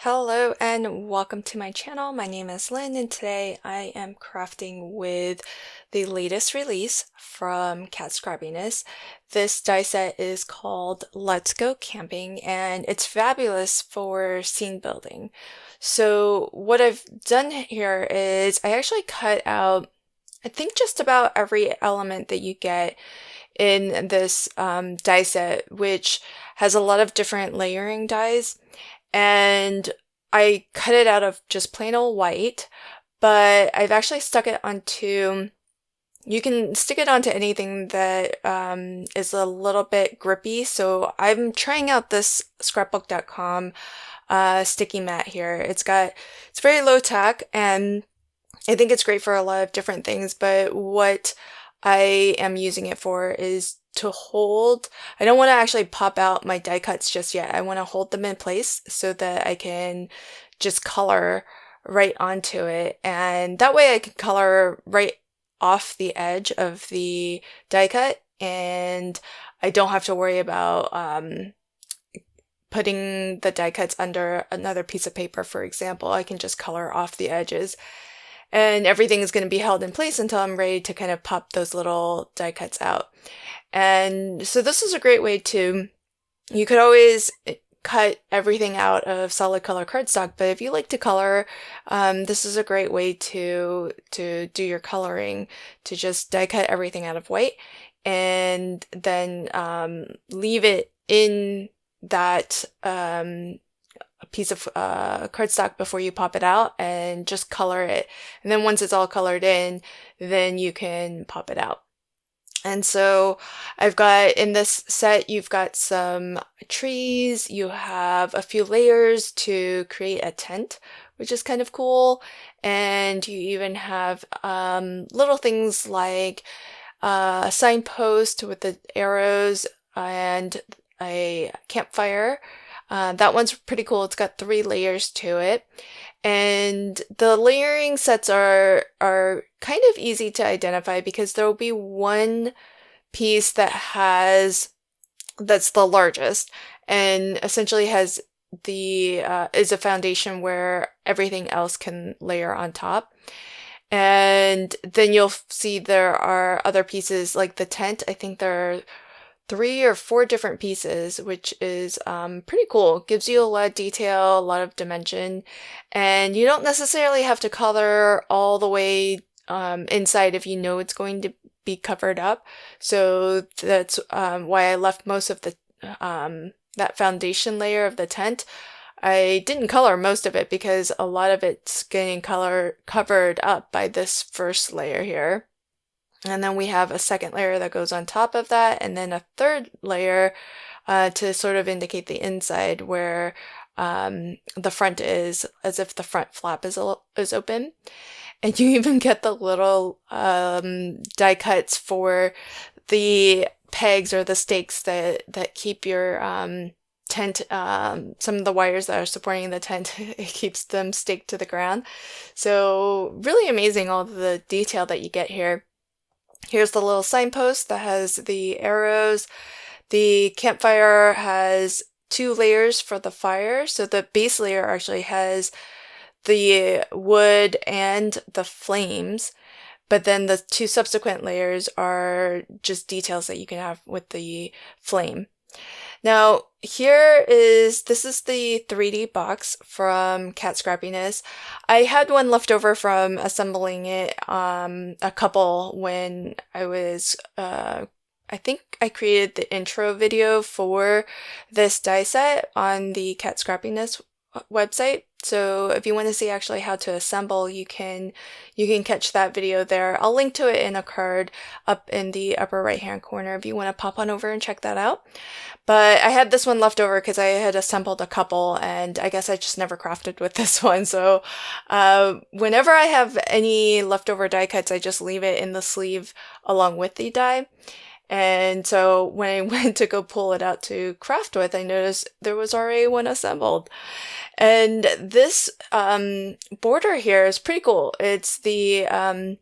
Hello and welcome to my channel. My name is Lynn and today I am crafting with the latest release from Scrappiness. This die set is called Let's Go Camping and it's fabulous for scene building. So what I've done here is I actually cut out I think just about every element that you get in this die set, which has a lot of different layering dies. And I cut it out of just plain old white, but I've actually stuck it onto, you can stick it onto anything that is a little bit grippy. So I'm trying out this scrapbook.com sticky mat here. It's very low tech and I think it's great for a lot of different things, but what I am using it for is to hold. I don't want to actually pop out my die cuts just yet. I want to hold them in place so that I can just color right onto it. And that way I can color right off the edge of the die cut and I don't have to worry about putting the die cuts under another piece of paper, for example. I can just color off the edges. And everything is going to be held in place until I'm ready to kind of pop those little die cuts out. And so this is a great way you could always cut everything out of solid color cardstock, but if you like to color, this is a great way to do your coloring, to just die cut everything out of white and then leave it in that a piece of cardstock before you pop it out and just color it. And then once it's all colored in, then you can pop it out. And so I've got in this set, you've got some trees, you have a few layers to create a tent, which is kind of cool. And you even have little things like a signpost with the arrows and a campfire. That one's pretty cool. It's got 3 layers to it. And the layering sets are kind of easy to identify because there will be one piece that's the largest and essentially has is a foundation where everything else can layer on top. And then you'll see there are other pieces like the tent. I think there are 3 or 4 different pieces, which is pretty cool. Gives you a lot of detail, a lot of dimension, and you don't necessarily have to color all the way inside if you know it's going to be covered up. So that's why I left most of the that foundation layer of the tent. I didn't color most of it because a lot of it's getting covered up by this first layer here. And then we have a second layer that goes on top of that, and then a third layer to sort of indicate the inside where the front is, as if the front flap is open. And you even get the little die cuts for the pegs or the stakes that keep your tent, some of the wires that are supporting the tent, it keeps them staked to the ground. So really amazing all the detail that you get here. Here's the little signpost that has the arrows. The campfire has 2 layers for the fire. So the base layer actually has the wood and the flames. But then the 2 subsequent layers are just details that you can have with the flame. Now, this is the 3D box from Scrappiness. I had one left over from assembling it, a couple when I was, I think I created the intro video for this die set on the Scrappiness website. So if you want to see actually how to assemble, you can catch that video there. I'll link to it in a card up in the upper right hand corner if you want to pop on over and check that out. But I had this one left over because I had assembled a couple and I guess I just never crafted with this one. So whenever I have any leftover die cuts, I just leave it in the sleeve along with the die. And so when I went to go pull it out to craft with, I noticed there was already one assembled. And this border here is pretty cool. It's the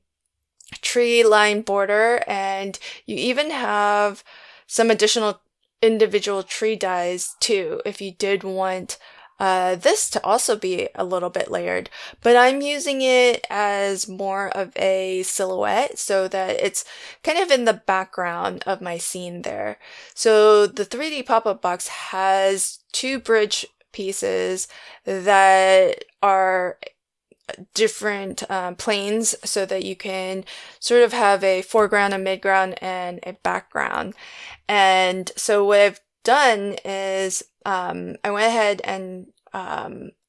tree line border, and you even have some additional individual tree dies too if you did want this to also be a little bit layered, but I'm using it as more of a silhouette so that it's kind of in the background of my scene there. So the 3D pop-up box has two bridge pieces that are different planes so that you can sort of have a foreground, a midground, and a background. And so what I've done is I went ahead and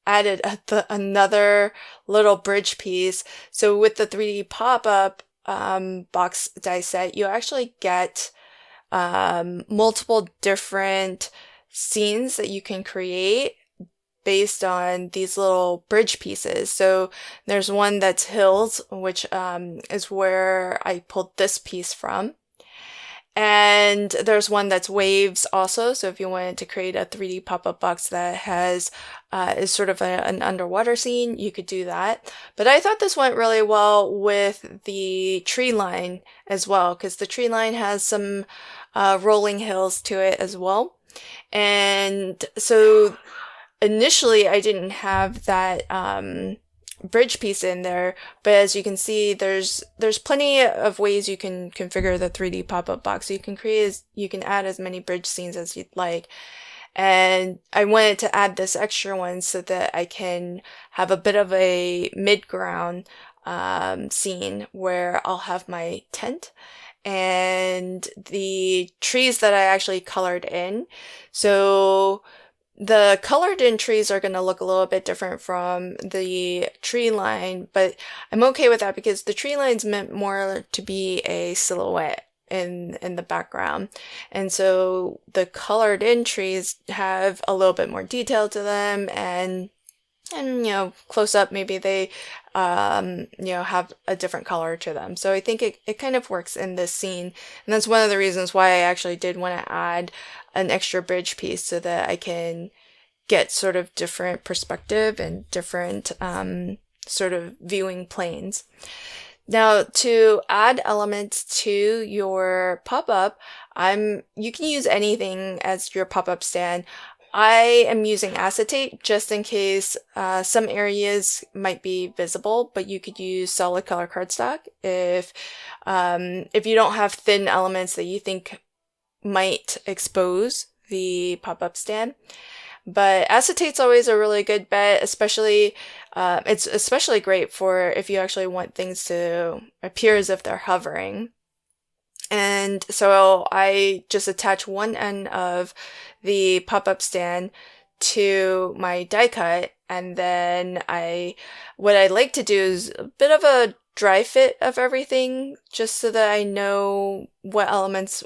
added another little bridge piece. So with the 3D pop-up box die set, you actually get multiple different scenes that you can create based on these little bridge pieces. So there's one that's hills, which is where I pulled this piece from. And there's one that's waves also. So if you wanted to create a 3D pop-up box that has is sort of an underwater scene, you could do that. But I thought this went really well with the tree line as well, because the tree line has some rolling hills to it as well. And so initially I didn't have that bridge piece in there, but as you can see, there's plenty of ways you can configure the 3D pop-up box. So you can add as many bridge scenes as you'd like. And I wanted to add this extra one so that I can have a bit of a mid-ground scene where I'll have my tent and the trees that I actually colored in. So the colored in trees are going to look a little bit different from the tree line, but I'm okay with that because the tree line's meant more to be a silhouette in the background. And so the colored in trees have a little bit more detail to them, and close up, maybe they have a different color to them. So I think it kind of works in this scene. And that's one of the reasons why I actually did want to add an extra bridge piece so that I can get sort of different perspective and different sort of viewing planes. Now, to add elements to your pop-up, you can use anything as your pop-up stand. I am using acetate just in case some areas might be visible, but you could use solid color cardstock if you don't have thin elements that you think might expose the pop-up stand. But acetate's always a really good bet, especially it's especially great for if you actually want things to appear as if they're hovering. And so I just attach one end of the pop-up stand to my die cut, and then what I like to do is a bit of a dry fit of everything, just so that I know what elements,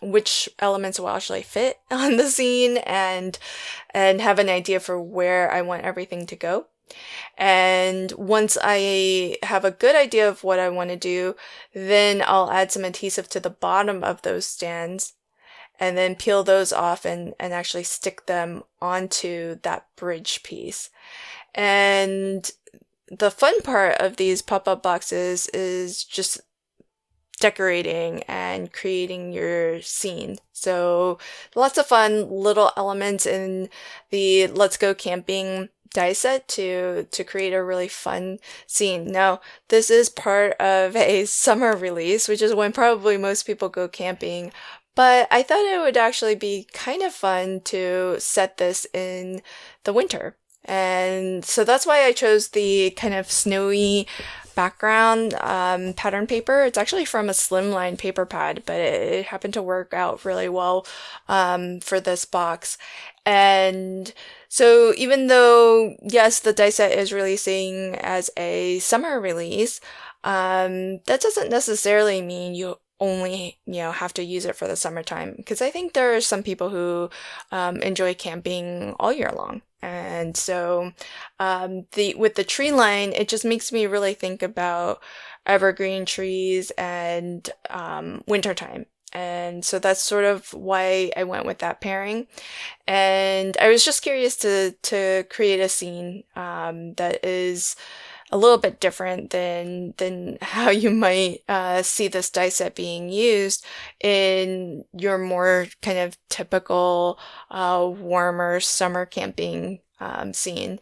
which elements will actually fit on the scene, and have an idea for where I want everything to go. And once I have a good idea of what I want to do, then I'll add some adhesive to the bottom of those stands and then peel those off and actually stick them onto that bridge piece. And the fun part of these pop-up boxes is just decorating and creating your scene. So lots of fun little elements in the Let's Go Camping die set to create a really fun scene. Now, this is part of a summer release, which is when probably most people go camping, but I thought it would actually be kind of fun to set this in the winter. And so that's why I chose the kind of snowy background pattern paper. It's actually from a slimline paper pad, but it happened to work out really well for this box. And so even though, yes, the die set is releasing as a summer release, that doesn't necessarily mean you only, have to use it for the summertime. Because I think there are some people who enjoy camping all year long. And so with the tree line, it just makes me really think about evergreen trees and wintertime. And so that's sort of why I went with that pairing. And I was just curious to create a scene that is a little bit different than how you might see this die set being used in your more kind of typical warmer summer camping scene.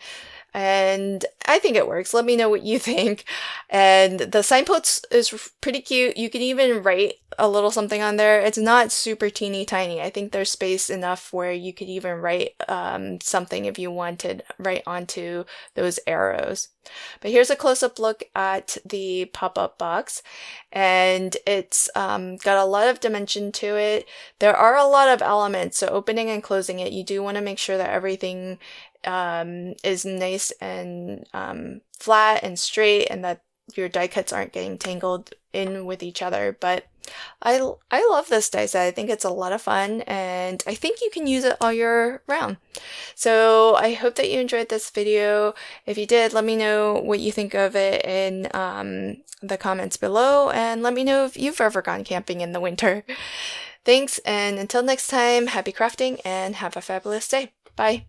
And I think it works. Let me know what you think. And the signpost is pretty cute. You can even write a little something on there. It's not super teeny tiny. I think there's space enough where you could even write something if you wanted right onto those arrows. But here's a close-up look at the pop-up box, and it's got a lot of dimension to it. There are a lot of elements, so opening and closing it, you do want to make sure that everything is nice and flat and straight, and that your die cuts aren't getting tangled in with each other. But I love this die set. I think it's a lot of fun, and I think you can use it all year round. So I hope that you enjoyed this video. If you did, let me know what you think of it in the comments below, and let me know if you've ever gone camping in the winter. Thanks, and until next time, happy crafting and have a fabulous day. Bye.